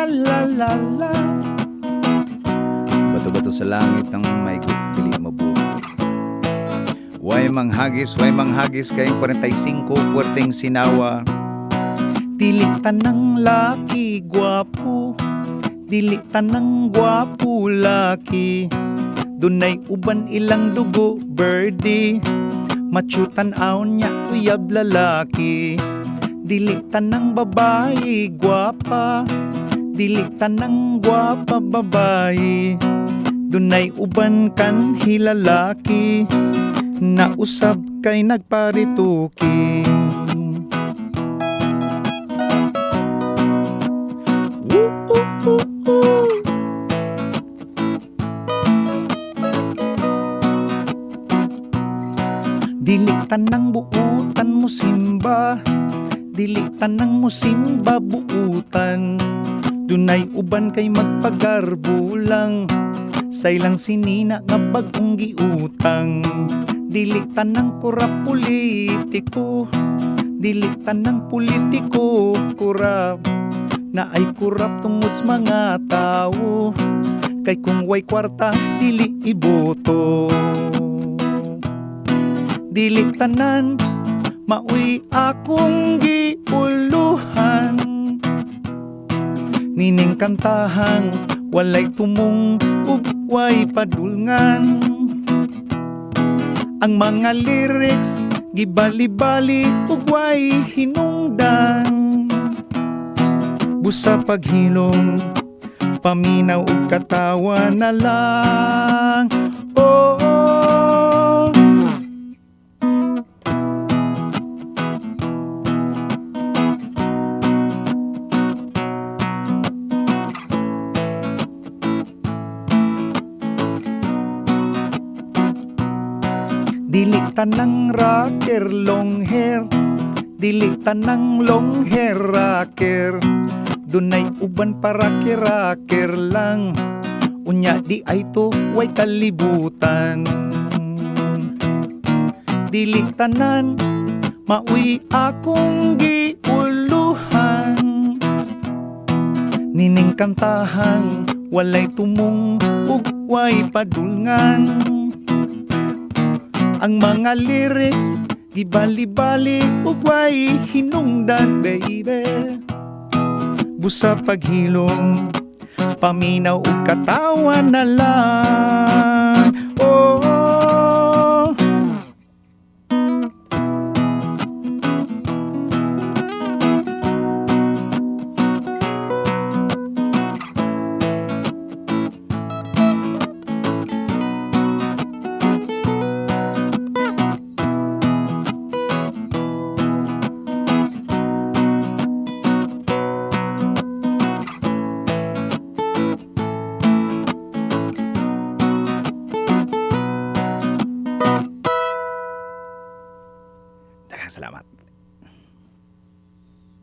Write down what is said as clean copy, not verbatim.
la la la. Bato-bato sa langit ang may dili mabuo. Way manghagis kayong 45 puwerteng sinawa. Dili tanang laki gwapo, dili tanang gwapo laki. Dunay uban ilang dugo birdie, machutan aon niya uyab lalaki. Dili tanang babae gwapa, dili tanang gwapa babae. Dunay uban kan hilalaki, nausab kay nagparituki. Dili tanang buutan mo simba, dili tanang mo simba buutan. Dunay uban kay magpagarbo lang, saylang sinina nga bagong giutang. Dili tanang kurap politiko, dili tanang politiko kurap. Na ay kurap tungod sa mga tao, kay kung way kwarta dili iboto. Dili tanan mauy akong giuluhan, nining kantahang walay tumong ug way padulngan. Ang mga lyrics gibali-bali ug way hinungdan. Busa paghilom, paminaw ug katawa na lang. Oh, oh. Dili tanang rocker long hair, dili tanang long hair rocker. Dunay uban para kiraker lang, unya di ay to way kalibutan. Dili tanan mauy akong giuluhan, nining kantahang walay tumong ug way padulngan. Ang mga lyrics gibali-bali ug way hinungdan baby. Busa paghilom, paminaw ug katawa na lang. Oh, oh. Salamat.